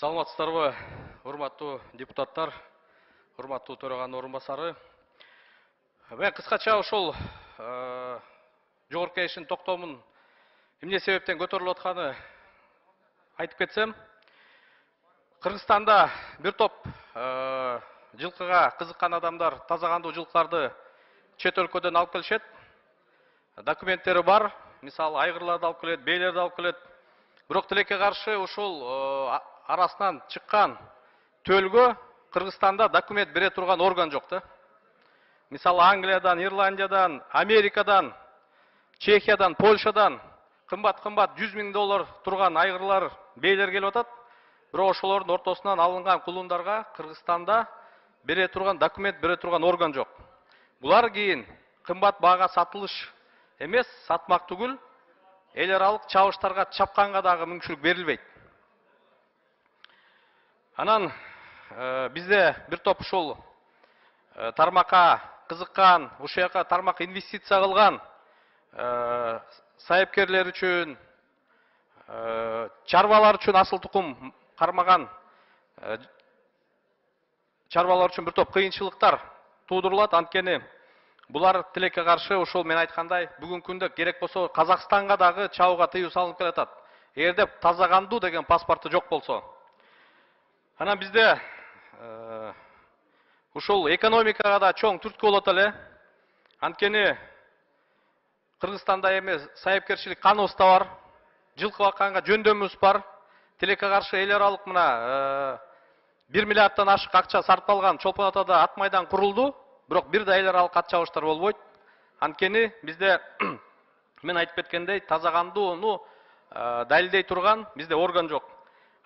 Саламатсыздарбы, урматтуу депутаттар, урматтуу төраганын орун басары. Мен кыскача ошол жогорку кеңештин токтомун эмне себептен көтөрүлүп атканы айтып кетсем, Кыргызстанда бир топ жылкыга кызыккан адамдар таза кандуу жылкыларды чет өлкөдөн алып келишет. Документтери бар, мисалы айгырларды алып келет, бейлерди алып келет. Бирок тилекке каршы ошол арасынан чыккан төлгө Кыргызстанда документ бере турган орган жок да. Мисалы Англиядан, Ирландиядан, Америкадан, Чехиядан, Польшадан кымбат $100 000 турган айгырлар, бейлер келип атат. Бирок ошолордун ортосунан алынган кулундарга Кыргызстанда бере турган документ бере турган орган жок. Булар кийин кымбат баага сатылыш эмес, сатмак түгүл, эл аралык чабыштарга чапканга дагы мүмкүнчүлүк берилбейт. Анан бизде бир топ ушул тармакка кызыккан, ушул жака тармакка инвестиция кылган сайыпкерлер үчүн, чарбалар үчүн асыл тукум кармаган чарбалар үчүн бир топ кыйынчылыктар туудурулат. Анткени булар тилекке каршы ошол мен айткандай бүгүнкү күндө керек болсо Казакстанга дагы чабууга тыюу салынып келатат. Эгерде таза кандуу деген паспорту жок болсо. Анан бизде ушул экономикага да чоң түрткү болот эле. Анткени Кыргызстанда эми сайыпкерчилик каныбызда бар, жылкы бакканга жөндөмүбүз бар. Тилекке каршы эл аралык мына 1 миллиарддан ашык акча сарпталган Чолпон Атада ат майдан курулду. Бирок бир да эл аралык кат чабыштар болбойт. Анткени бизде мен айтып кеткендей таза кандууну далилдей турган бизде орган жок.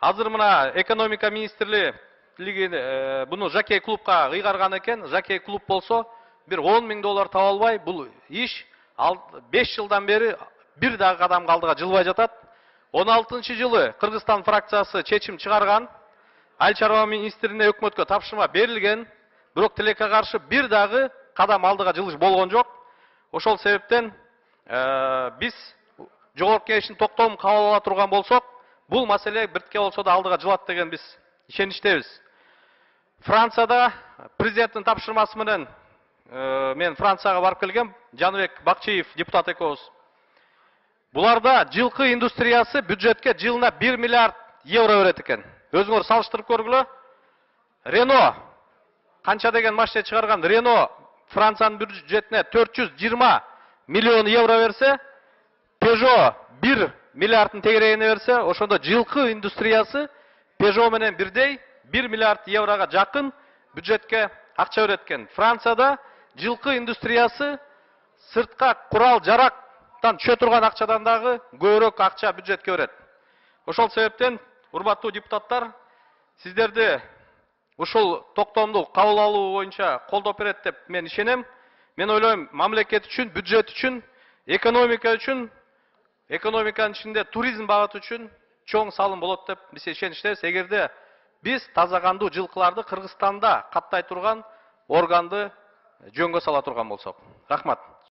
Азыр мына экономика министрлиги буну жакей клубка кыйгарган экен. Жакей клуб болсо бир $10 000 таба албай, бул иш 5 жылдан бери бир дагы кадам алдыга жылбай жатат. 16-жылы Кыргызстан фракциясы чечим чыгарган, айыл чарба министрине өкмөткө тапшырма берилген, бирок тилекке каршы бир дагы кадам алдыга жылыш болгон жок. Ошол себептен биз жогорку кеңештин токтомун кабыл ала турган болсок, бул маселе биртке болсо да алдыга жылат деген биз ишеничтебиз. Францияда президенттин тапшырмасы менен мен Францияга барып келгем, Жаныбек Бакчиев депутат экөөбүз. Буларда жылкы индустриясы бюджетке жылына 1 миллиард евро берет экен. Өзүңөр салыштырып көргүлө. Рено канча деген машина чыгарган Рено Франциянын бюджетине 420 миллион евро берсе, Peugeot 1 миллиардтын тегерегине берсе, ошондо жылкы индустриясы Peugeot менен бирдей 1 миллиард еврога жакын бюджетке акча берет экен. Францияда жылкы индустриясы сыртка курал жарактан түшө турган акчадан дагы көбүрөөк акча бюджетке берет. Ошол себептен урматтуу депутаттар, сиздерди ушул токтомду кабыл алуу боюнча колдоп берет деп мен ишенем. Мен ойлойм, мамлекет үчүн, бюджет үчүн, экономика үчүн, экономиканын ичинде туризм багыты үчүн чоң салым болот деп биз ишеничтебиз. Эгерде биз таза кандуу жылкыларды Кыргызстанда каттай турган органды жөнгө сала турган болсок. Рахмат.